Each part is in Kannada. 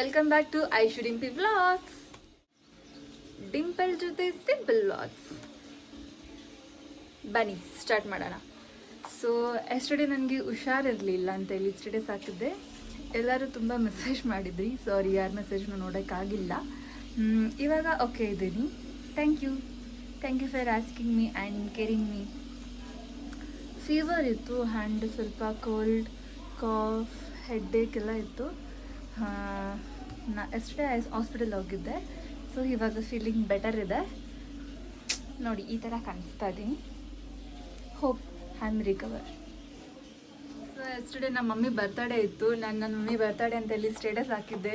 Welcome back to Aishu Dimpi vlogs. Dimple ಜೊತೆ ಸಿಂಪಲ್ ವ್ಲಾಗ್ಸ್. ಬನ್ನಿ ಸ್ಟಾರ್ಟ್ ಮಾಡೋಣ. ಸೊ ಎಸ್ಟರ್ಡೇ ನನಗೆ ಹುಷಾರಿರಲಿಲ್ಲ ಅಂತ ಹೇಳಿ ಸ್ಟೇಟಸ್ ಹಾಕಿದ್ದೆ. ಎಲ್ಲರೂ ತುಂಬ ಮೆಸೇಜ್ ಮಾಡಿದ್ರಿ. ಸಾರಿ, ಯಾರ ಮೆಸೇಜ್ನ ನೋಡೋಕ್ಕಾಗಿಲ್ಲ. ಇವಾಗ ಓಕೆ ಇದ್ದೀನಿ. Thank you for asking me and caring me. Fever ಇತ್ತು ಆ್ಯಂಡ್ ಸ್ವಲ್ಪ ಕೋಲ್ಡ್, ಕಾಫ್, ಹೆಡ್ಡೇಕ್ ಎಲ್ಲ ಇತ್ತು. ಎಸ್ಟರ್ಡೇ ಹಾಸ್ಪಿಟಲ್ ಹೋಗಿದ್ದೆ. ಸೊ ಇವಾಗ ಫೀಲಿಂಗ್ ಬೆಟರ್ ಇದೆ. ನೋಡಿ, ಈ ಥರ ಕಾಣಿಸ್ತಾ ಇದ್ದೀನಿ. Hope I am recover. So yesterday ನಮ್ಮ ಮಮ್ಮಿ ಬರ್ತಡೇ ಇತ್ತು. ನನ್ನ ಮಮ್ಮಿ ಬರ್ತಡೇ ಅಂತ ಹೇಳಿ ಸ್ಟೇಟಸ್ ಹಾಕಿದ್ದೆ.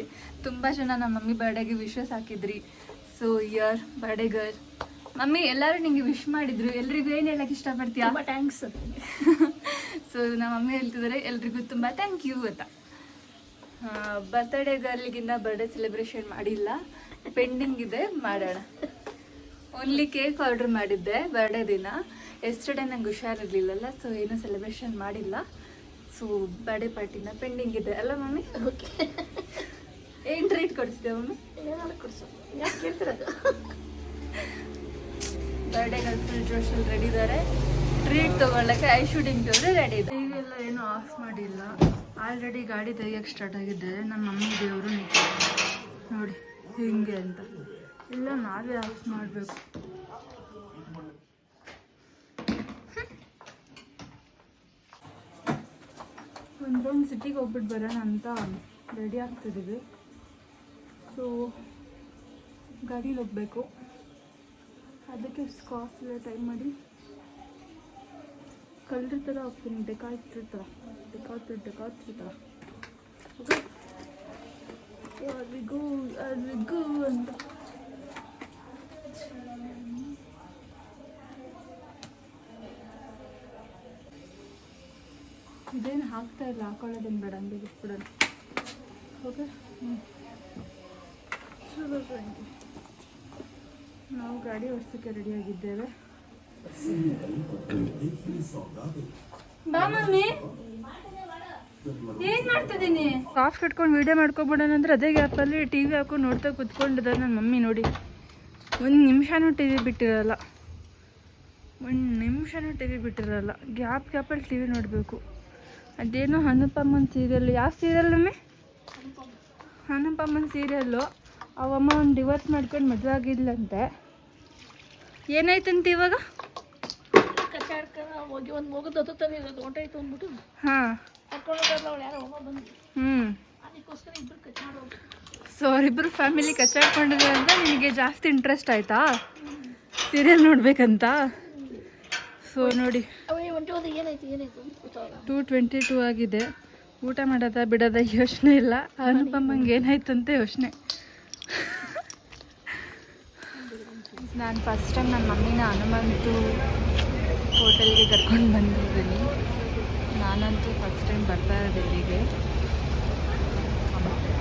ತುಂಬ ಜನ ನಮ್ಮ ಮಮ್ಮಿ ಬರ್ಡೇಗೆ ವಿಶಸ್ ಹಾಕಿದ್ರಿ. So here birthday girl mummy, ಎಲ್ಲರೂ ನಿಂಗೆ ವಿಶ್ ಮಾಡಿದ್ರು. ಎಲ್ರಿಗೂ ಏನು ಹೇಳಕ್ಕೆ ಇಷ್ಟಪಡ್ತೀಯಾ? ತುಂಬ ಥ್ಯಾಂಕ್ಸ್. ಸೊ ನಮ್ಮ ಮಮ್ಮಿ ಹೇಳ್ತಿದ್ದಾರೆ ಎಲ್ರಿಗೂ ತುಂಬ ಥ್ಯಾಂಕ್ ಯು ಅಂತ. ಬರ್ತ್ಡೇ ಗರ್ಲಿಗಿನ್ನ ಬರ್ಡೇ ಸೆಲೆಬ್ರೇಷನ್ ಮಾಡಿಲ್ಲ, ಪೆಂಡಿಂಗ್ ಇದೆ, ಮಾಡೋಣ. ಓನ್ಲಿ ಕೇಕ್ ಆರ್ಡ್ರ್ ಮಾಡಿದ್ದೆ ಬರ್ಡೇ ದಿನ. ಎಸ್ಟರ್ಡೇ ನಂಗೆ ಹುಷಾರಿರಲಿಲ್ಲಲ್ಲ, ಸೊ ಏನೂ ಸೆಲೆಬ್ರೇಷನ್ ಮಾಡಿಲ್ಲ. ಸೊ ಬರ್ಡೇ ಪಾರ್ಟಿನ ಪೆಂಡಿಂಗ್ ಇದೆ ಅಲ್ಲ ಮಮ್ಮಿ? ಓಕೆ. ಏನು ಟ್ರೀಟ್ ಕೊಡಿಸ್ತೀಯ ಮಮ್ಮಿ? ಏನಾದ್ರು ಕೊಡಿಸು, ಯಾಕೆ ಕೇಳ್ತಿರೋದು? ಬರ್ಡೇಗಳು ಫುಲ್ ಜೋಶಲ್ಲಿ ರೆಡಿ ಇದ್ದಾರೆ. ಟ್ರೀಟ್ ತೊಗೊಳ್ಳೋಕ್ಕೆ ಐಶು ಡಿಂಪಿ ಅವರು ರೆಡಿ ಇದೆ. ಟಿವಿ ಎಲ್ಲ ಏನು ಆಫ್ ಮಾಡಿಲ್ಲ. ಆಲ್ರೆಡಿ ಗಾಡಿ ತೆಗಿಯೋಕ್ಕೆ ಸ್ಟಾರ್ಟ್ ಆಗಿದ್ದಾರೆ. ನಮ್ಮ ಮಮ್ಮಿ ದೇವರು ನೋಡಿ ಹಿಂಗೆ ಅಂತ. ಇಲ್ಲ ನಾವೇ ಆಫ್ ಮಾಡಬೇಕು. ಒಂದು ರೌಂಡ್ ಸಿಟಿಗೆ ಹೋಗ್ಬಿಟ್ಟು ಬರೋಣ ಅಂತ ರೆಡಿ ಆಗ್ತಿದ್ದೀವಿ. ಸೊ ಗಾಡೀಲಿ ಹೋಗಬೇಕು. ಅದಕ್ಕೆ ಕಾಫಿಲ್ಲ ಟೈಮ್ ಮಾಡಿ ಕಳ್ಳರ ಥರ ಹೋಗ್ತೀನಿ. ಡೆಕಾಯ್ತಿರ್ತಾರ ಓಕೆ, ಅಲ್ಲಿಗೂ ಅಂತ. ಇದೇನು ಹಾಕ್ತಾ ಇಲ್ಲ, ಹಾಕೊಳ್ಳೋದೇನು ಬೇಡ, ಹಂಗೆ ಬಿಟ್ಬಿಡೋಣ. ಓಕೆ, ನಾವು ಗಾಡಿ ಓಡಿಸೋಕ್ಕೆ ರೆಡಿಯಾಗಿದ್ದೇವೆ. ಬಾ ಮಮ್ಮಿ, ಏನ್ ಮಾಡ್ತಿದ್ದೀನಿ? ಕಾಫ್ ಕಟ್ಕೊಂಡು ವಿಡಿಯೋ ಮಾಡ್ಕೊಬಿಡೋಣ ಅಂದ್ರೆ ಅದೇ ಗ್ಯಾಪಲ್ಲಿ ಟಿ ವಿ ಹಾಕೊಂಡು ನೋಡ್ತಾ ಕುತ್ಕೊಂಡಿದ್ದಾರೆ ನನ್ನ ಮಮ್ಮಿ. ನೋಡಿ, ಒಂದು ನಿಮಿಷನೂ ಟಿ ವಿ ಬಿಟ್ಟಿರಲ್ಲ. ಗ್ಯಾಪಲ್ಲಿ ಟಿ ವಿ ನೋಡಬೇಕು. ಅದೇನೋ ಅನುಪಮನ್ ಸೀರಿಯಲ್. ಯಾವ ಸೀರಿಯಲ್ ಮಮ್ಮಿ? ಅನುಪಮನ್ ಸೀರಿಯಲ್ಲು. ಅವಮ್ಮ ಒಂದು ಡಿವೋರ್ಸ್ ಮಾಡ್ಕೊಂಡು ಮದುವೆ ಆಗಿದ್ಲಂತೆ. ಏನಾಯ್ತಂತ ಇವಾಗ? ಹೋಗಿ ಒಂದು ಮಗುದು ಹೊಂಟಾಯ್ತು ಅಂದ್ಬಿಟ್ಟು ಅದಕ್ಕೋಸ್ಕರ ಇಬ್ಬರು ಕಚ್ಚಾಡೋದು. ಸೊ ಅವರಿಬ್ಬರು ಫ್ಯಾಮಿಲಿ ಕಚ್ಚಾಡ್ಕೊಂಡಿದ್ರು ಅಂತ ನಿನಗೆ ಜಾಸ್ತಿ ಇಂಟ್ರೆಸ್ಟ್ ಆಯ್ತಾ ಸೀರಿಯಲ್ ನೋಡ್ಬೇಕಂತ? ಸೊ ನೋಡಿ, 2:22 ಆಗಿದೆ. ಊಟ ಮಾಡೋದ ಬಿಡೋದ ಯೋಚನೆ ಇಲ್ಲ. ಅನುಪಮಂಗೆ ಏನಾಯ್ತಂತ ಯೋಚನೆ. ನಾನು ಫಸ್ಟ್ ಟೈಮ್ ನನ್ನ ಮಮ್ಮಿನ ಹನುಮಂತು ಹೋಟೆಲ್ಗೆ ಕರ್ಕೊಂಡು ಬಂದಿದ್ದೀನಿ. ನಾನಂತೂ ಫಸ್ಟ್ ಟೈಮ್ ಬರ್ತಾ ಇರೋದು ಇಲ್ಲಿಗೆ.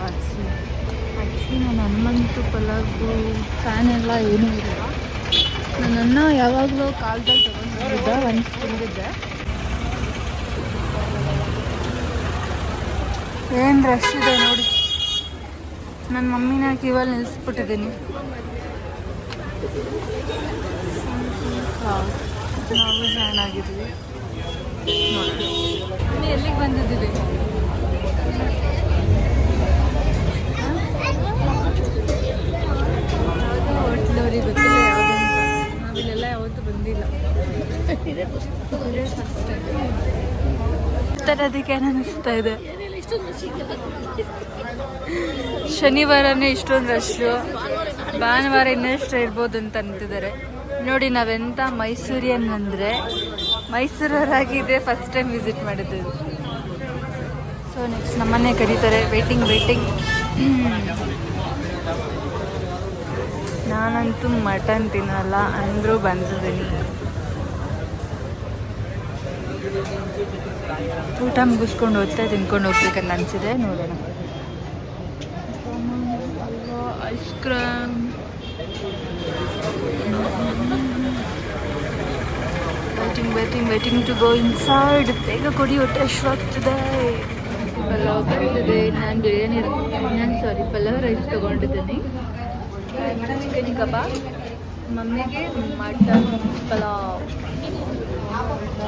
ಆ್ಯಕ್ಚುಲಿ ನಾನು ಹನುಮಂತು ಪಲಾವ್ದು ಫ್ಯಾನ್ ಎಲ್ಲ ಏನೂ ಇಲ್ಲ. ನನ್ನನ್ನು ಯಾವಾಗಲೂ ಕಾಲದಲ್ಲಿ ತೊಗೊಂಡು ಒಂದು ತಿಂದಿದ್ದೆ. ಏನು ರಶ್ ಇದೆ ನೋಡಿ. ನನ್ನ ಮಮ್ಮಿನ ಕ್ಯೂವಲ್ಲಿ ನಿಲ್ಲಿಸ್ಬಿಟ್ಟಿದ್ದೀನಿ. ನಾವು ಜಾಯ್ನ್ ಆಗಿದ್ವಿ. ನೋಡಿ ಎಲ್ಲಿಗೆ ಬಂದಿದ್ದೀವಿ? ಯಾವುದೋ ಹೋಟ್ಲವ್ರಿಗೆ ಗೊತ್ತಿಲ್ಲ ಯಾವುದಂತ. ನಾವಿಲ್ಲೆಲ್ಲ ಯಾವತ್ತೂ ಬಂದಿಲ್ಲ. ಇದೇ ಫಸ್ಟ್ ಟೈಮ್. ಅದಕ್ಕೆ ಅನಿಸ್ತಾ ಇದೆ. ಶನಿವಾರನೇ ಇಷ್ಟೊಂದು ರಶ್ಶು, ಭಾನುವಾರ ಇನ್ನಷ್ಟು ಇರ್ಬೋದು ಅಂತ ಅಂತಿದ್ದಾರೆ. ನೋಡಿ, ನಾವೆಂಥ ಮೈಸೂರಿಯನ್ ಅಂದರೆ ಮೈಸೂರವರಾಗಿದೆ. ಫಸ್ಟ್ ಟೈಮ್ ವಿಸಿಟ್ ಮಾಡಿದ್ದೇವೆ. ಸೊ ನೆಕ್ಸ್ಟ್ ನಮ್ಮನ್ನೇ ಕರೀತಾರೆ. ವೇಟಿಂಗ್. ನಾನಂತೂ ಮಟನ್ ತಿನ್ನಲ್ಲ ಅಂದರೂ ಬಂದಿದ್ದೀನಿ. ಊಟ ಮುಗಿಸ್ಕೊಂಡು ಹೋಗ್ತಾ ತಿನ್ಕೊಂಡು ಹೋಗ್ಬೇಕಂತ ಅನಿಸಿದೆ. ನೋಡೋಣ. Ice cream, waiting to go inside. ಬೇಗ ಕೊಡಿ, ಹೊಟ್ಟೆ ಹಶ್ವಾಗ್ತಿದೆ. ಪಲಾವ್ ಬಂದಿದೆ. ನಾನು ಪಲಾವ್ ರೈಸ್ ತೊಗೊಂಡಿದ್ದೀನಿ. ಚಿಕನ್ ಕಬಾಬ್, ಮಮ್ಮಿಗೆ mutton pulao.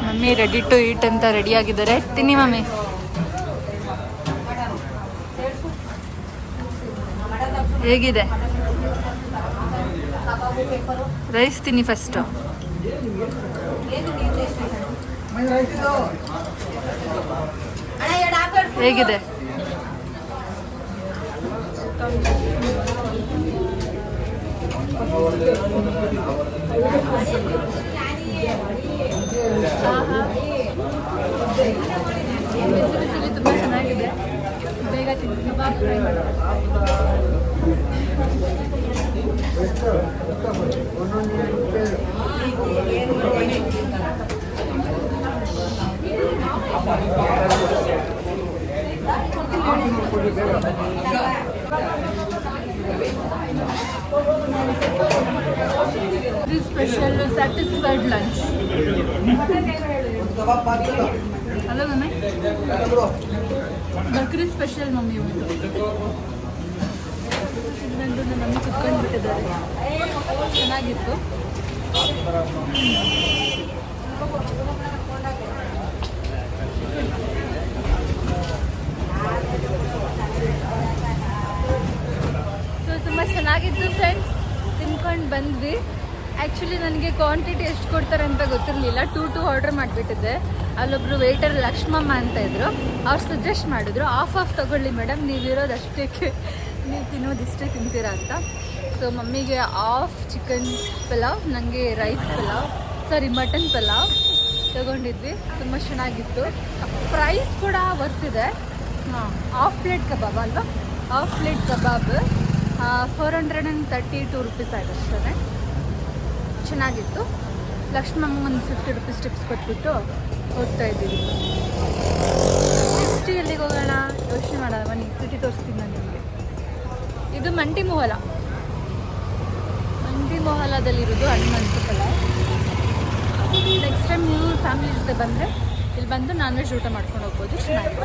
Mummy ready to eat ಅಂತ ರೆಡಿ ಆಗಿದ್ದಾರೆ. ತಿನ್ನಿ ಮಮ್ಮಿ. ಹೇಗಿದೆ ರೈಸ್? ತಿನ್ನಿ ಫಸ್ಟ್. ಹೇಗಿದೆ? ಬಿಸಿಲಿ ತುಂಬ ಚೆನ್ನಾಗಿದೆ. ಬೇಗ ತಿನ್ನಿ. ಕಬಾಬ್ ಟ್ರೈ ಮಾಡಿ. This special satisfied lunch. Hello, mummy. Bakri special mummy. ಇನ್ನೊಂದು ನನ್ನ ಮಮ್ಮಿ ಕುತ್ಕೊಂಡು ಬಿಟ್ಟಿದ್ದಾರೆ. ಚೆನ್ನಾಗಿತ್ತು. ಸೊ ತುಂಬ ಚೆನ್ನಾಗಿತ್ತು ಫ್ರೆಂಡ್ಸ್. ತಿನ್ಕೊಂಡು ಬಂದ್ವಿ. ಆ್ಯಕ್ಚುಲಿ ನನಗೆ ಕ್ವಾಂಟಿಟಿ ಎಷ್ಟು ಕೊಡ್ತಾರೆ ಅಂತ ಗೊತ್ತಿರಲಿಲ್ಲ. 2 ಆರ್ಡರ್ ಮಾಡಿಬಿಟ್ಟಿದ್ದೆ. ಅಲ್ಲೊಬ್ಬರು ವೇಟರ್ ಲಕ್ಷ್ಮಮ್ಮ ಅಂತ ಇದ್ದರು. ಅವ್ರು ಸಜೆಸ್ಟ್ ಮಾಡಿದ್ರು, ಆಫ್ ತೊಗೊಳ್ಳಿ ಮೇಡಮ್, ನೀವಿರೋದು ಅಷ್ಟಕ್ಕೆ, ನೀವು ತಿನ್ನೋದಿಷ್ಟೇ ತಿಂತೀರಾ ಅಂತ. ಸೊ ಮಮ್ಮಿಗೆ ಆಫ್ ಚಿಕನ್ ಪಲಾವ್, ನನಗೆ ರೈಸ್ ಪಲಾವ್, ಮಟನ್ ಪಲಾವ್ ತೊಗೊಂಡಿದ್ವಿ. ತುಂಬ ಚೆನ್ನಾಗಿತ್ತು. ಪ್ರೈಸ್ ಕೂಡ ವರ್ತಿದೆ. ಹಾಫ್ ಪ್ಲೇಟ್ ಕಬಾಬ್ ಅಲ್ವಾ? ಹಾಫ್ ಪ್ಲೇಟ್ ಕಬಾಬ್ 432 ರುಪೀಸ್ ಆಗಷ್ಟೇ. ಚೆನ್ನಾಗಿತ್ತು. ಲಕ್ಷ್ಮಮ್ಮ ಒಂದು 50 ರುಪೀಸ್ ಟಿಪ್ಸ್ ಕೊಟ್ಬಿಟ್ಟು ಹೋಗ್ತಾ ಇದ್ದೀವಿ. ನೆಕ್ಸ್ಟ್ ಎಲ್ಲಿಗೆ ಹೋಗೋಣ ಯೋಚನೆ ಮಾಡೋಣ. ಬನ್ನಿ ಸಿಟಿ ತೋರಿಸ್ತೀನಿ ನಾನು ನಿಮಗೆ. ಇದು ಮಂಡಿ ಮೊಹಲಾದಲ್ಲಿರೋದು ಹನುಮಂತ ಪಲಾವ್. ನೆಕ್ಸ್ಟ್ ಟೈಮ್ ನೀವು ಫ್ಯಾಮಿಲಿ ಜೊತೆ ಬಂದರೆ ಇಲ್ಲಿ ಬಂದು ನಾನ್ ವೆಜ್ ಊಟ ಮಾಡ್ಕೊಂಡು ಹೋಗ್ಬೋದು. ಚೆನ್ನಾಗಿದೆ.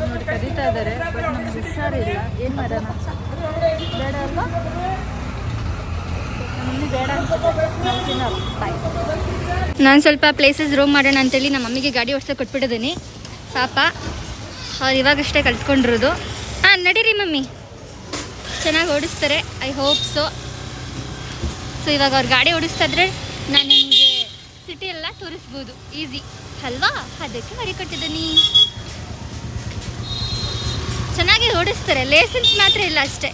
ನೋಡಿ ಕರೀತಾ ಇದ್ದಾರೆ, ಬಟ್ ನಮ್ಗೆ ಹುಷಾರಿಲ್ಲ. ಏನು ಮಾಡೋಣ? ಬೇಡ ಅಲ್ವಾ? ಮಮ್ಮಿ ಬೇಡ ಅಂತ. ನಾನು ಸ್ವಲ್ಪ ಪ್ಲೇಸಸ್ ರೋಮ್ ಮಾಡೋಣ ಅಂತೇಳಿ ನಮ್ಮ ಮಮ್ಮಿಗೆ ಗಾಡಿ ಓಡಿಸೋಕೆ ಕೊಟ್ಬಿಟ್ಟಿದ್ದೀನಿ. ಪಾಪ ಅವ್ರು ಇವಾಗಷ್ಟೇ ಕಲ್ತ್ಕೊಂಡಿರೋದು. ನಡೀರಿ ಮಮ್ಮಿ, ಚೆನ್ನಾಗಿ ಓಡಿಸ್ತಾರೆ. I hope so. ಇವಾಗ ಅವ್ರು ಗಾಡಿ ಓಡಿಸ್ತಾ ಇದ್ರೆ ನಾನು ನಿಮಗೆ ಸಿಟಿ ಎಲ್ಲ ತೋರಿಸ್ಬೋದು ಈಸಿ ಅಲ್ವಾ? ಅದಕ್ಕೆ ಗಾಡಿ ಕೊಟ್ಟಿದ್ದೀನಿ. ಚೆನ್ನಾಗಿ ಓಡಿಸ್ತಾರೆ. ಲೈಸೆನ್ಸ್ ಮಾತ್ರ ಇಲ್ಲ ಅಷ್ಟೇ.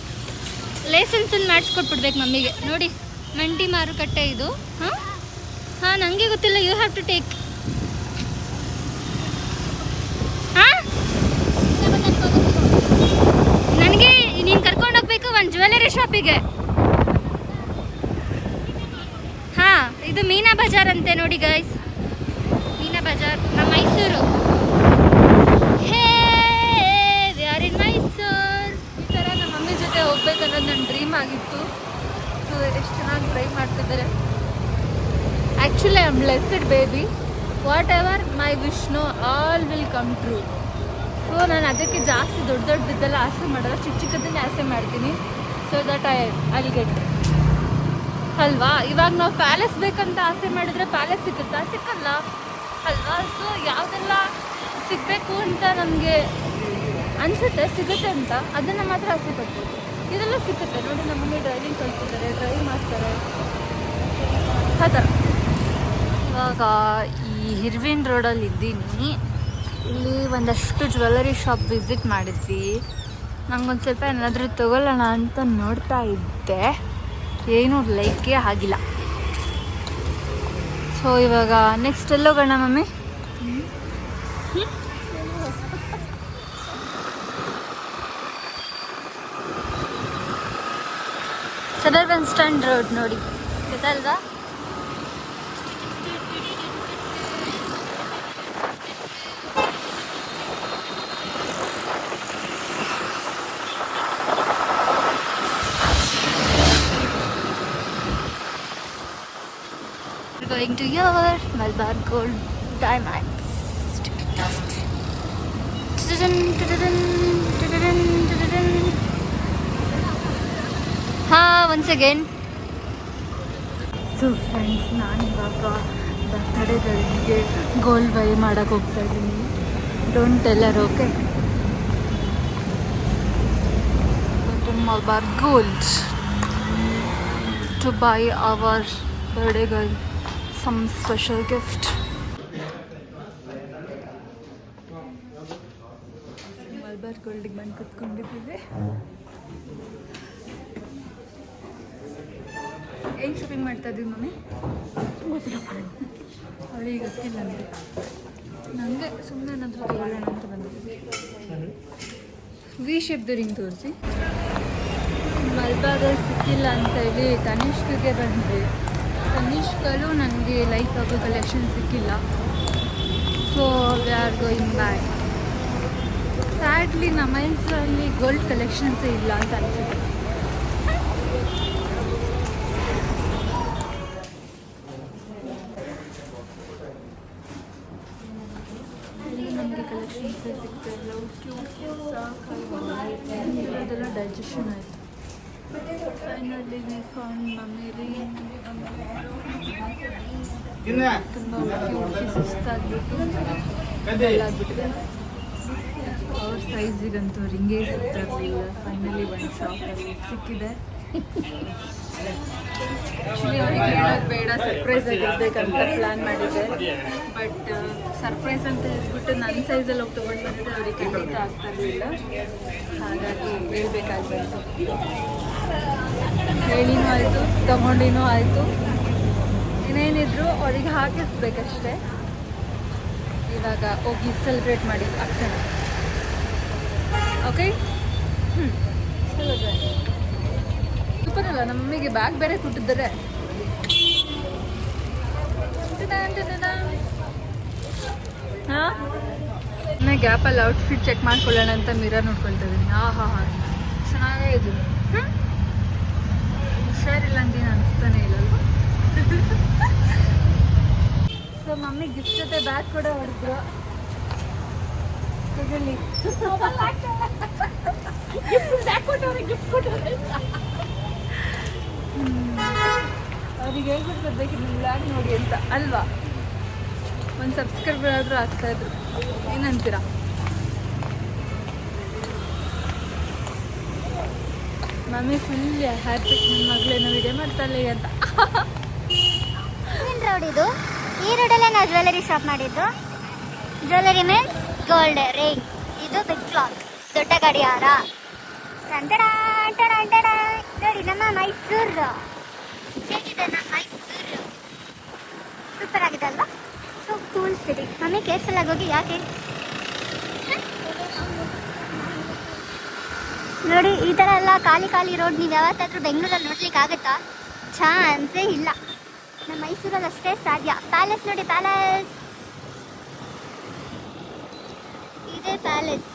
ಲೈಸೆನ್ಸನ್ನು ಮಾಡಿಸ್ಕೊಟ್ಬಿಡ್ಬೇಕು ಮಮ್ಮಿಗೆ. ನೋಡಿ ಮಂಡಿ ಮಾರುಕಟ್ಟೆ ಇದು. ಹಾಂ ನನಗೆ ಗೊತ್ತಿಲ್ಲ. You have to take. ಹಾಂ ನನಗೆ ನೀನು ಕರ್ಕೊಂಡು ಹೋಗ್ಬೇಕು ಒಂದು ಜ್ಯುವೆಲರಿ ಶಾಪಿಗೆ. ಹಾಂ ಇದು ಮೀನಾ ಬಜಾರ್ ಅಂತೆ ನೋಡಿ ಗೈಸ್. ಮೀನಾ ಬಜಾರ್ ನಮ್ಮ ಮೈಸೂರು. ಹೇ ವಿ ಆರ್ ಇನ್ ಮೈಸೂರು. ಈ ಥರ ನಮ್ಮ ಮಮ್ಮಿ ಜೊತೆ ಹೋಗ್ಬೇಕನ್ನೋದು ನನ್ನ ಡ್ರೀಮ್ ಆಗಿತ್ತು. ಸೊ ಎಷ್ಟು ಚೆನ್ನಾಗಿ ಡ್ರೈವ್ ಮಾಡ್ತಿದ್ದಾರೆ. Actually I am blessed baby. Whatever my wishes all will come true. So ನಾನು ಅದಕ್ಕೆ ಜಾಸ್ತಿ ದೊಡ್ಡದೆಲ್ಲ ಆಸೆ ಮಾಡೋಲ್ಲ, ಚಿಕ್ಕದನ್ನೇ ಆಸೆ ಮಾಡ್ತೀನಿ. ಸೊ ದಟ್ ಐ ಗೆಟ್ ಅಲ್ವಾ. ಇವಾಗ ನಾವು ಪ್ಯಾಲೇಸ್ ಬೇಕಂತ ಆಸೆ ಮಾಡಿದರೆ ಪ್ಯಾಲೇಸ್ ಸಿಗುತ್ತಾ? ಸಿಕ್ಕಲ್ಲ ಅಲ್ವಾ. ಸೊ ಯಾವುದೆಲ್ಲ ಸಿಗಬೇಕು ಅಂತ ನಮಗೆ ಅನಿಸುತ್ತೆ ಸಿಗುತ್ತೆ ಅಂತ, ಅದನ್ನು ಮಾತ್ರ ಆಸೆ ಪಡ್ಬೋದು. ಇದೆಲ್ಲ ಸಿಗುತ್ತೆ ನೋಡಿ. ನಮ್ಮ ಮಮ್ಮಿ ಡ್ರೈವಿಂಗ್ ಕಲ್ತಿದ್ದಾರೆ, ಡ್ರೈವ್ ಮಾಡ್ತಾರೆ ಆ ಥರ. ಇವಾಗ ಈ ಹಿರ್ವಿನ್ ರೋಡಲ್ಲಿ ಇದ್ದೀನಿ. ಇಲ್ಲಿ ಒಂದಷ್ಟು ಜ್ಯುವೆಲರಿ ಶಾಪ್ ವಿಸಿಟ್ ಮಾಡಿದ್ವಿ. ನಂಗೊಂದು ಸ್ವಲ್ಪ ಏನಾದರೂ ತೊಗೊಳ್ಳೋಣ ಅಂತ ನೋಡ್ತಾ ಇದ್ದೆ. ಏನೂ ಲೈಕೇ ಆಗಿಲ್ಲ. ಸೊ ಇವಾಗ ನೆಕ್ಸ್ಟ್ ಎಲ್ಲೋಗೋಣ ಮಮ್ಮಿ? ಸದರ್ಬನ್ ಸ್ಟ್ಯಾಂಡ್ ರೋಡ್ ನೋಡಿ, ಗೊತ್ತಲ್ವಾ? Going to your Malabar Gold Diamonds. ಹಾ ಒನ್ಸ್ ಅಗೇನ್. ಸೊ ಫ್ರೆಂಡ್ಸ್, ನಾನು ಇವಾಗ ಬರ್ತಡೇಗಳಿಗೆ ಗೋಲ್ಡ್ ಬೈ ಮಾಡೋಕ್ಕೆ ಹೋಗ್ತಾ ಇದ್ದೀನಿ. Don't tell her, okay? Malabar gold to buy our birthday girl some special gift. Malabar ಗೋಲ್ಡಿಗೆ ಬಂದು ಕುತ್ಕೊಂಡಿದ್ದೀವಿ. ಏನು ಶಾಪಿಂಗ್ ಮಾಡ್ತಾ ಇದ್ದೀವಿ ಮಮ್ಮಿ? ಗೊತ್ತಿಲ್ಲ. ಅವಳಿಗೆ ಗೊತ್ತಿಲ್ಲ ಅಂದರೆ ನನಗೆ ಸುಮ್ಮನೆ ನಂತರ ತಗೊಳ್ಳೋಣ ಅಂತ ಬಂದಿದ್ದೆ. ವಿ ಶೇಪ್ದು ರಿಂಗ್ ತೋರಿಸಿ. ಮಲ್ಬಾರಲ್ಲಿ ಸಿಕ್ಕಿಲ್ಲ ಅಂತೇಳಿ ತನಿಷ್ಕ್ಗೆ ಬಂದ್ವಿ. ತನಿಷ್ಕಲ್ಲೂ ನನಗೆ ಲೈಕ್ ಆಗೋ ಕಲೆಕ್ಷನ್ ಸಿಕ್ಕಿಲ್ಲ. So we are going back. Sadly ನಮ್ಮ ಮೈಸೂರಲ್ಲಿ ಗೋಲ್ಡ್ ಕಲೆಕ್ಷನ್ಸೇ ಇಲ್ಲ ಅಂತ ಅನಿಸುತ್ತೆ. ನಮಗೆ ಕಲೆಕ್ಷನ್ಸೇ ಸಿಗ್ತಾ ಇಲ್ಲ. ಅದೆಲ್ಲ ಡೈಜೆಷನ್ ಆಯಿತು. Finally we found mummy ring. ತುಂಬ ಹುಡುಕಿ ಸುಸ್ತಾಗ್ಬಿಟ್ಟು ಆಗ್ಬಿಟ್ಟಿದೆ. ಅವ್ರ ಸೈಜಿಗಂತೂ ರಿಂಗೇ ಸಿಗ್ತಾ ಇರಲಿಲ್ಲ. ಫೈನಲಿ ಒಂದು ಶಾಪಲ್ಲಿ ಸಿಕ್ಕಿದೆ. ಆ್ಯಕ್ಚುಲಿ ಅವ್ರಿಗೆ ಹೇಳೋದು ಬೇಡ, ಸರ್ಪ್ರೈಸ್ ಆಗಿರ್ಬೇಕಂತ ಪ್ಲ್ಯಾನ್ ಮಾಡಿದ್ದೆ. ಬಟ್ ಸರ್ಪ್ರೈಸ್ ಅಂತ ಹೇಳ್ಬಿಟ್ಟು ನನ್ನ ಸೈಜಲ್ಲಿ ಹೋಗಿ ತೊಗೊಂಡು ಬಂದಿದ್ದೆ. ಅವ್ರಿಗೆ ಖಂಡಿತ ಆಗ್ತಾ ಇರಲಿಲ್ಲ. ಹಾಗಾಗಿ ಹೇಳ್ಬೇಕಾಗ್ಬಾರ್ದು. ಹೇಳಿನೂ ಆಯಿತು, ತೊಗೊಂಡಿನೂ ಆಯಿತು. ಏನೇನಿದ್ರು ಅವ್ರಿಗೆ ಹಾಕಿಸ್ಬೇಕಷ್ಟೆ. ಇವಾಗ ಹೋಗಿ ಸೆಲೆಬ್ರೇಟ್ ಮಾಡಿ ಅಕ್ಷಣ. ಓಕೆ? ಸೂಪರ್ ಅಲ್ಲ? ನಮ್ಮ ಮಮ್ಮಿಗೆ ಬ್ಯಾಗ್ ಬೇರೆ ಕೊಟ್ಟಿದ್ದಾರೆ. ಹಾಂ, ನಾನು ಗ್ಯಾಪಲ್ಲಿ ಔಟ್ಫಿಟ್ ಚೆಕ್ ಮಾಡ್ಕೊಳ್ಳೋಣ ಅಂತ ಮಿರರ್ ನೋಡ್ಕೊಳ್ತಾ ಇದ್ದೀನಿ. ಹಾಂ ಚೆನ್ನಾಗೇ ಇದು. ಹುಷಾರಿಲ್ಲ ಅಂತೇನು ಅನಿಸ್ತಾನೆ ಇಲ್ಲಲ್ವ? ಸೊ ಮಮ್ಮಿ ಗಿಫ್ಟ್ ಜೊತೆ ಬ್ಯಾಗ್ ಕೂಡ ಹೊಡೆದ್ರು. ತಗೊಳ್ಳಿ. ಅವ್ರಿಗೆ ಹೇಳ್ಬಿಟ್ಟು ನಿಮ್ಮ ಬ್ಲಾಗ್ ನೋಡಿ ಅಂತ ಅಲ್ವಾ? ಒಂದು ಸಬ್ಸ್ಕ್ರೈಬರ್ ಆದರೂ ಆಗ್ತಾಯಿದ್ರು. ಏನಂತೀರಾ? Mummy full happy. ನನ್ನ ಮಗಳೇನೋ ವಿಡಿಯೋ ಮಾಡ್ತಾಳೆ ಅಂತ. ಏನು ರೋಡ್ ಇದು? ಈ ರೋಡಲ್ಲೇ ನಾವು ಜ್ಯುವೆಲರಿ ಶಾಪ್ ಮಾಡಿದ್ದು. Jewellery means gold ring. ಇದು ಬಿಗ್ ಕ್ಲಾಕ್, ದೊಡ್ಡ ಗಡಿಯಾರ. ನೋಡಿ ನಮ್ಮ ಮೈಸೂರು ಹೇಗಿದೆ? ನಮ್ಮ ಮೈಸೂರು ಸೂಪರ್ ಆಗಿದೆ ಅಲ್ವಾ? So cool city. Mummy careful ಆಗೋಗಿ. ಯಾಕೆ ನೋಡಿ ಈ ಥರ ಎಲ್ಲ ಖಾಲಿ ರೋಡ್ ನೀವು ಯಾವತ್ತಾದ್ರೂ ಬೆಂಗಳೂರಲ್ಲಿ ನೋಡ್ಲಿಕ್ಕೆ ಆಗುತ್ತಾ? ಚಾನ್ಸೇ ಇಲ್ಲ. ನಮ್ಮ ಮೈಸೂರಲ್ಲಿ ಅಷ್ಟೇ ಸಾಧ್ಯ. ಪ್ಯಾಲೇಸ್ ನೋಡಿ, ಪ್ಯಾಲೇಸ್ ಇದೆ. Palace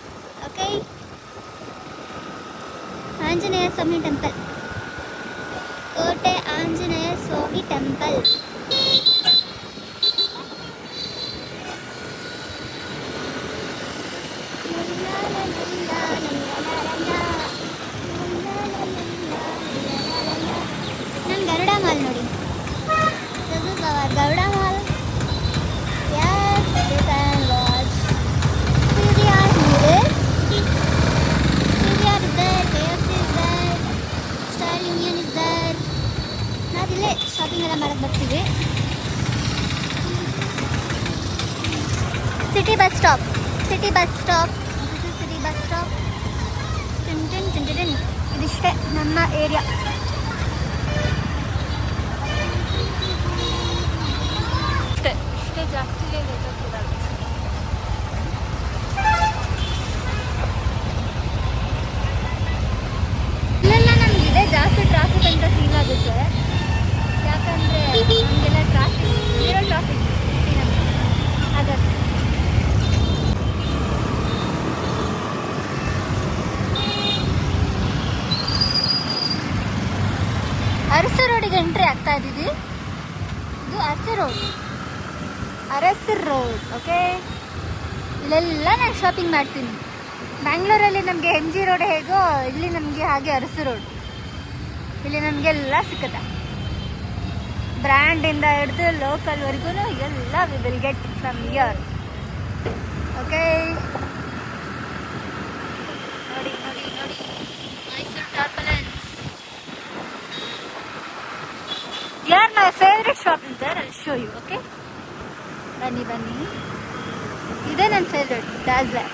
okay. Anjaneya Swami temple, Kote Anjaneya Swami temple. ನಾನು ಗರುಡ ಮಾಲ್ ನೋಡಿ. This is our Garuda Mall. Yes, you can watch. PVR here. PVR is there, KFC is there, Star Union is there. ನಾವಿಲ್ಲೇ ಶಾಪಿಂಗ್ ಎಲ್ಲ ಮಾಡಕ್ಕೆ ಬರ್ತೀವಿ. City bus stop. This is city bus stop. ಇದಿಷ್ಟೇ ನಮ್ಮ ಏರಿಯಾ. ಇಷ್ಟೇ ಜಾಸ್ತಿ ಇಲ್ಲೆಲ್ಲ ನಮಗಿದೆ ಜಾಸ್ತಿ ಟ್ರಾಫಿಕ್ ಅಂತ ಫೀಲ್ ಆಗುತ್ತೆ. ಯಾಕಂದರೆ ನಮಗೆಲ್ಲ ಟ್ರಾಫಿಕ್ ಹಾಗಾಗಿ. ಅರಸು ರೋಡಿಗೆ ಎಂಟ್ರಿ ಆಗ್ತಾ ಇದ್ದೀವಿ. ಇದು ಅರಸು ರೋಡ್ ಓಕೆ. ಇಲ್ಲೆಲ್ಲ ನಾನು ಶಾಪಿಂಗ್ ಮಾಡ್ತೀನಿ. ಬ್ಯಾಂಗ್ಳೂರಲ್ಲಿ ನಮಗೆ ಎಮ್ ಜಿ ರೋಡ್ ಹೇಗೋ ಇಲ್ಲಿ ನಮಗೆ ಹಾಗೆ ಅರಸು ರೋಡ್. ಇಲ್ಲಿ ನಮಗೆಲ್ಲ ಸಿಕ್ಕುತ್ತೆ, ಬ್ರ್ಯಾಂಡಿಂದ ಹಿಡಿದು ಲೋಕಲ್ವರೆಗೂ ಎಲ್ಲ we will get from here. Okay, ನೋಡಿ ನೋಡಿ ನೋಡಿ ಮೈಸೂರು ಟರ್ಬುಲೆನ್ಸ್. ಯಾರ್ my favourite shop is there, I will show you. Okay, ಬನ್ನಿ ಬನ್ನಿ, ಇದೇ ನನ್ನ favourite dazzler.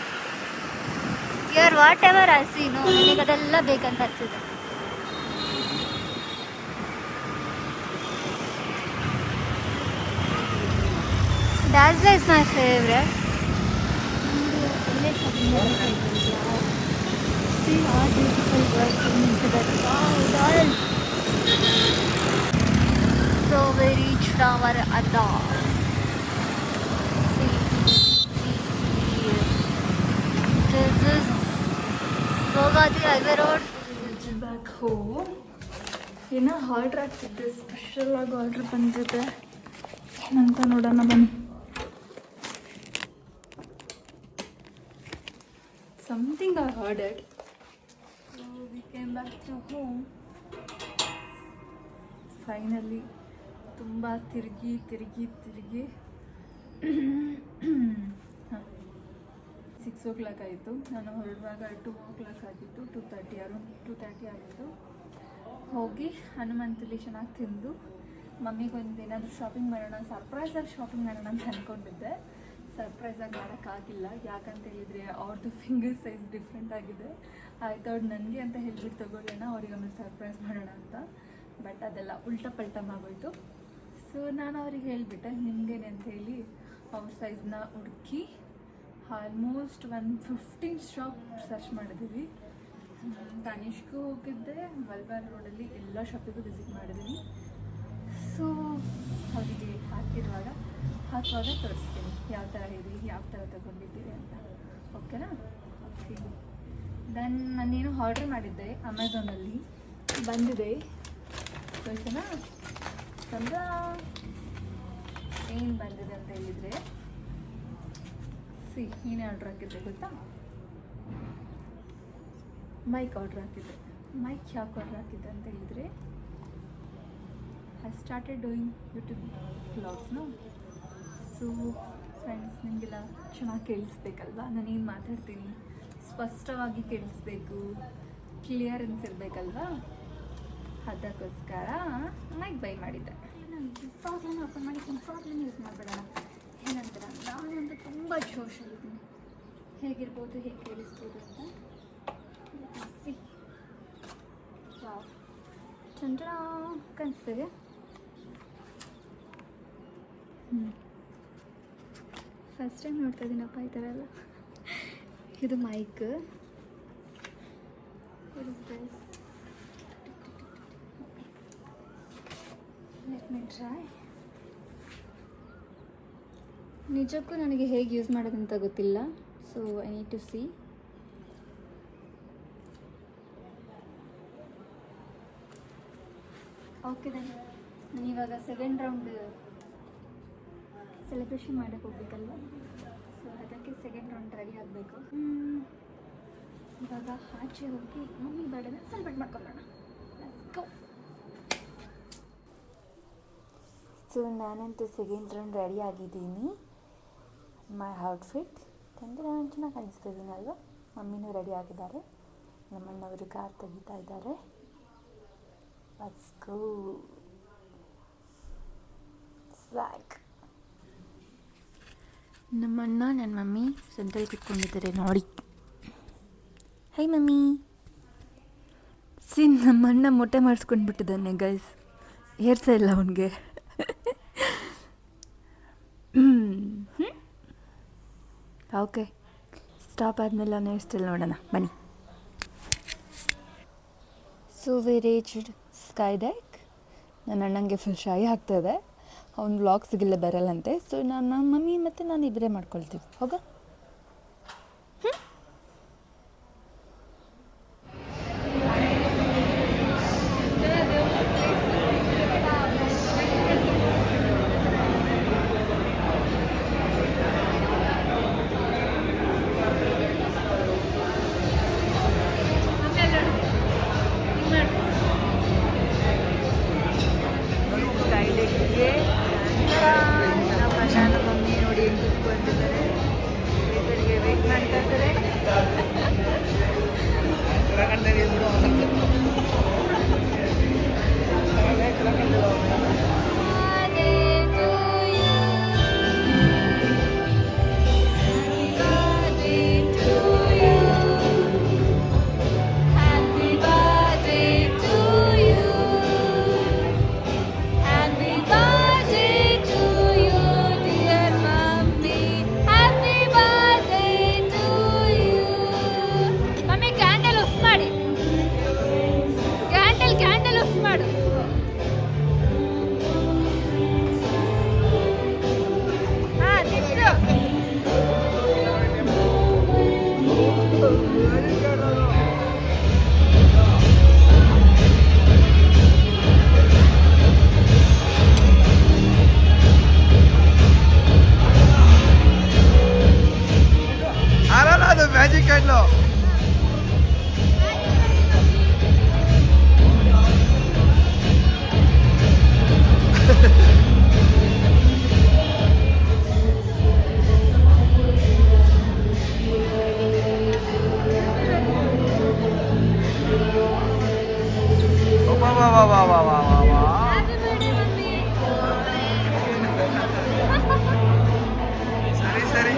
Here whatever I see no, ನನಗೆ ಅದೆಲ್ಲ ಬೇಕಂತ ಅನ್ಸಿದೆ. Dazzler is my favorite. See how beautiful working into the cloud. So we reached our Adda. See. This is Bogati Highway Road. Back home. ಏನೋ ಆರ್ಡ್ರ್ ಆಗ್ತಿದ್ದೆ, ಸ್ಪೆಷಲ್ ಆಗಿ ಆರ್ಡ್ರ್ ಬಂದಿದೆ. ಏನಂತ ನೋಡೋಣ ಬನ್ನಿ. Something I ordered. So we came back to home. Finally, ತುಂಬ ತಿರುಗಿ 6 o'clock ಆಯಿತು. ನಾನು ಹೊರಡುವಾಗ 2 o'clock ಆಗಿತ್ತು, 2:30 ಆಗಿತ್ತು. ಹೋಗಿ ಹನುಮಂತಲ್ಲಿ ಚೆನ್ನಾಗಿ ತಿಂದು ಮಮ್ಮಿಗೊಂದು ಏನಾದರೂ ಶಾಪಿಂಗ್ ಮಾಡೋಣ, ಸರ್ಪ್ರೈಸಾಗಿ ಶಾಪಿಂಗ್ ಮಾಡೋಣ ಅಂತ ಅಂದ್ಕೊಂಡಿದ್ದೆ. ಸರ್ಪ್ರೈಸಾಗಿ ಮಾಡೋಕ್ಕಾಗಿಲ್ಲ, ಯಾಕಂತ ಹೇಳಿದರೆ ಅವ್ರದ್ದು ಫಿಂಗರ್ ಸೈಜ್ ಡಿಫ್ರೆಂಟ್ ಆಗಿದೆ. ಆಯ್ತು, ಅವ್ರು ನನಗೆ ಅಂತ ಹೇಳ್ಬಿಟ್ಟು ತೊಗೊಳ್ಳೋಣ, ಅವ್ರಿಗೆ ಆಮೇಲೆ ಸರ್ಪ್ರೈಸ್ ಮಾಡೋಣ ಅಂತ. ಬಟ್ ಅದೆಲ್ಲ ಉಲ್ಟಾ ಪಲ್ಟಾ ಆಗೋಯ್ತು. ಸೊ ನಾನು ಅವ್ರಿಗೆ ಹೇಳಿಬಿಟ್ಟೆ ನಿಮಗೇನೆ ಅಂತ ಹೇಳಿ ಅವ್ರ ಸೈಜ್ನ ಹುಡುಕಿ ಆಲ್ಮೋಸ್ಟ್ 15 ಶಾಪ್ ಸರ್ಚ್ ಮಾಡಿದ್ದೀವಿ. ತನಿಷ್ಗೂ ಹೋಗಿದ್ದೆ, ಮಲ್ಬಾರ್ ರೋಡಲ್ಲಿ ಎಲ್ಲ ಶಾಪಿಗೂ ವಿಸಿಟ್ ಮಾಡಿದ್ದೀನಿ. ಸೊ ಅವರಿಗೆ ಹಾಕುವಾಗ ತೋರಿಸ್ತೀನಿ ಯಾವ ಥರ ಇದೆ, ಯಾವ ಥರ ತೊಗೊಂಡಿದ್ದೀರಿ ಅಂತ. ಓಕೆನಾ? ಓಕೆ, ದೆನ್ ನಾನೇನು ಆರ್ಡ್ರ್ ಮಾಡಿದ್ದೆ ಅಮೆಝಾನಲ್ಲಿ, ಬಂದಿದೆ. ತೋರಿಸೋಣ ತಂದ ಏನು ಬಂದಿದೆ ಅಂತ ಹೇಳಿದರೆ, ಏನೇ ಆರ್ಡ್ರ್ ಹಾಕಿದ್ದೆ ಗೊತ್ತಾ? ಮೈಕ್ ಆರ್ಡ್ರ್ ಹಾಕಿದ್ದೆ. ಮೈಕ್ ಯಾಕೆ ಆರ್ಡ್ರ್ ಹಾಕಿದ್ದೆ ಅಂತ ಹೇಳಿದರೆ, ಐ ಸ್ಟಾರ್ಟೆಡ್ ಡೂಯಿಂಗ್ ಯೂಟ್ಯೂಬ್ ವ್ಲಾಗ್ಸ್ನು. ಸೊ ಫ್ರೆಂಡ್ಸ್, ನಿಮಗೆಲ್ಲ ಚೆನ್ನಾಗಿ ಕೇಳಿಸ್ಬೇಕಲ್ವ, ನಾನೇನು ಮಾತಾಡ್ತೀನಿ ಸ್ಪಷ್ಟವಾಗಿ ಕೇಳಿಸ್ಬೇಕು, ಕ್ಲಿಯರೆನ್ಸ್ ಇರಬೇಕಲ್ವಾ, ಅದಕ್ಕೋಸ್ಕರ ಮೈಕ್ ಬೈ ಮಾಡಿದ್ದೆ. ಪ್ರಾಬ್ಲಮ್ ಓಪನ್ ಮಾಡಿ ಪ್ರಾಬ್ಲಮ್ ಯೂಸ್ ಮಾಡಬೇಡಣ. ಏನಂತೀರ, ನಾನಂತೂ ತುಂಬ ಜೋಶಲ್ಲಿದ್ದೀನಿ. ಹೇಗಿರ್ಬೋದು, ಹೇಗೆ ಕೇಳಿಸ್ಬೋದು ಅಂತ ಚಂದ್ರ ಕಾಣಿಸ್ತಿದೆ. ಫಸ್ಟ್ ಟೈಮ್ ನೋಡ್ತಾ ಇದ್ದೀನಪ್ಪ ಈ ಥರ ಎಲ್ಲ. ಇದು ಮೈಕ್, ಲೆಟ್ ಮಿ ಟ್ರೈ. ನಿಜಕ್ಕೂ ನನಗೆ ಹೇಗೆ ಯೂಸ್ ಮಾಡೋದಂತ ಗೊತ್ತಿಲ್ಲ. So I need to see. Okay then, ನಾನು ಇವಾಗ ಸೆಕೆಂಡ್ ರೌಂಡ್ ಸೆಲೆಬ್ರೇಷನ್ ಮಾಡೋಕ್ಕೆ ಹೋಗ್ಬೇಕಲ್ವ. ಸೊ ಅದಕ್ಕೆ ಸೆಕೆಂಡ್ ರೌಂಡ್ ರೆಡಿ ಆಗಬೇಕು. ಇವಾಗ ಆಚೆ ಹೋಗಿ ಮಮ್ಮಿ ಬರ್ಡೇನ ಸೆಲೆಬ್ರೇಟ್ ಮಾಡ್ಕೊಳ್ಳೋಣ. Let's go. ಸೊ ನಾನಂತೂ ಸೆಕೆಂಡ್ ರೌಂಡ್ ರೆಡಿ ಆಗಿದ್ದೀನಿ. ಮೈ ಔಟ್ಫಿಟ್ ನಾನು ಚೆನ್ನಾಗಿ ಕಾಣಿಸ್ತಿದ್ದೀನಿ ಅಲ್ವಾ. ಮಮ್ಮಿನೂ ರೆಡಿ ಆಗಿದ್ದಾರೆ, ನಮ್ಮಣ್ಣವರು ಕಾರ್ ತೆಗಿತಾ ಇದ್ದಾರೆ. Let's go. ಸ್ವ್ಯಾಗ್. ನಮ್ಮಣ್ಣ ನನ್ನ ಮಮ್ಮಿ ಸೆಂಟ್ರಲ್ಲಿ ಕೂತ್ಕೊಂಡಿದ್ದಾರೆ ನೋಡಿ. High mummy. ನಮ್ಮಣ್ಣ ಮೊಟ್ಟೆ ಮಾಡಿಸ್ಕೊಂಡ್ಬಿಟ್ಟಿದ್ದಾನೆ ಗೈಸ್, ಏರ್ಸ ಇಲ್ಲ ಅವನಿಗೆ. ಓಕೆ, ಸ್ಟಾಪ್ ಆದಮೇಲೆ ಅವನು ಹೇರ್ ಸ್ಟೈಲ್ ನೋಡೋಣ ಬನ್ನಿ. So we reached sky deck. ನನ್ನ ಅಣ್ಣಂಗೆ ಫುಲ್ ಶೈ ಆಗ್ತಾಯಿದೆ, ಅವ್ನು ವ್ಲಾಗ್ಸ್ಗೆಲ್ಲ ಬರಲ್ಲಂತೆ. ಸೊ ನಮ್ಮ ಮಮ್ಮಿ ಮತ್ತು ನಾನು ಇಬ್ಬರೇ ಮಾಡ್ಕೊಳ್ತೀವಿ. ಹೋಗ. ಬಂದಿದ್ದಾರೆ, ವೇಟ್ ಮಾಡ್ತಾ ಇದ್ದಾರೆ. ಮ್ಯಾಜಿಕ್ ಹ್ಯಾಂಡ್ಲು ಸರಿ ಸರಿ.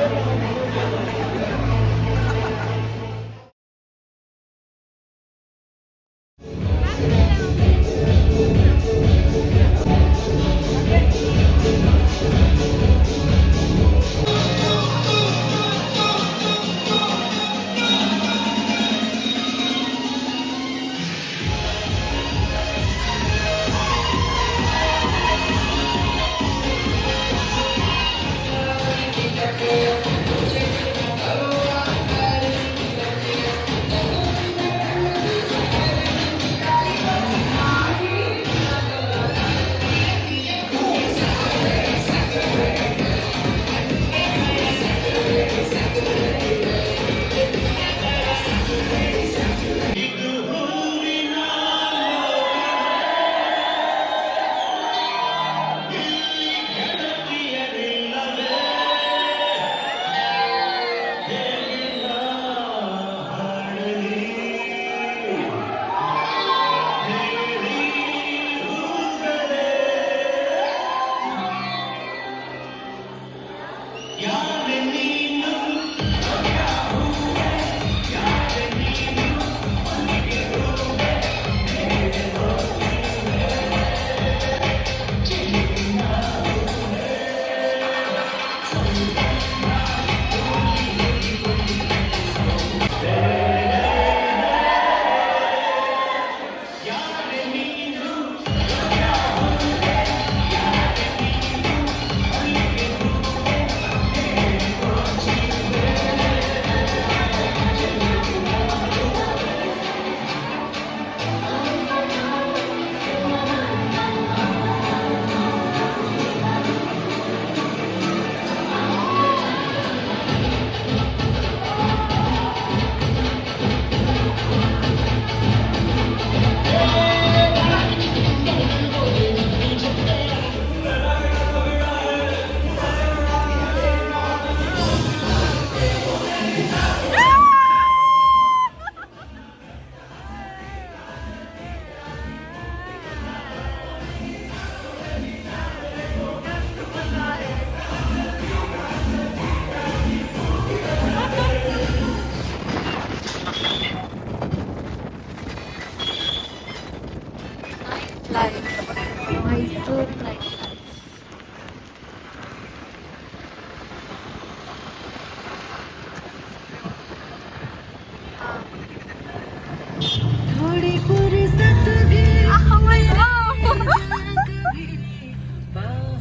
ಮೈಸೂರು ನೈಟ್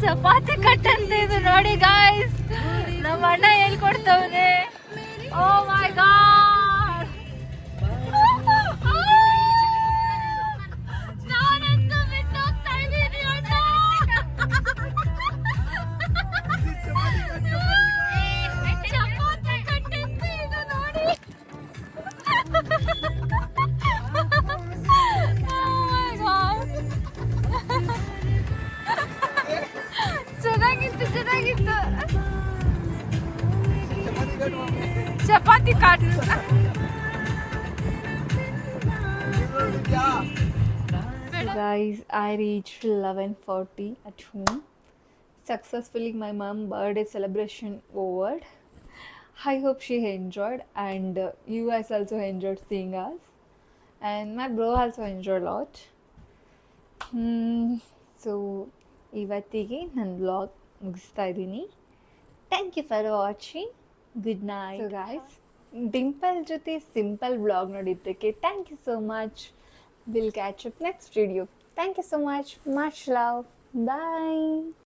ಚಪಾತಿ ಕಟ್ಟಂತೆ ಇದು ನೋಡಿ ಗಾಯ್ಸ್, ನಮ್ಮ ಅಣ್ಣ ಹೇಳ್ಕೊಡ್ತವನೆ. ಓ ಮೈ ಗಾಡ್, ನಾನಂತೂ ಬಿಟ್ಟು ಹೋಗ್ತಾ ಇದ್ದೀನಿ ಅಣ್ಣ. ಚಪಾತಿ ಕಟ್ಟಂತೆ ಇದು ನೋಡಿ. ಚೆನ್ನಾಗಿತ್ತು ಚೆನ್ನಾಗಿತ್ತು. ರೀತಿ ಕಾಣಿಸ್ತಾ. Guys, I reached 11:40 at home. Successfully, my mom birthday celebration over. I hope she enjoyed, and you guys also enjoyed seeing us. And my bro also enjoyed a lot. So ಇವತ್ತಿಗೆ ನನ್ನ ವ್ಲಾಗ್ ಮುಗಿಸ್ತಾ ಇದ್ದೀನಿ. Thank you for watching. Good night. So guys, Dimple ಜೊತೆ ಸಿಂಪಲ್ ವ್ಲಾಗ್ ನೋಡಿದ್ದಕ್ಕೆ thank you so much. Will catch up next video. Thank you so much. Much love. Bye.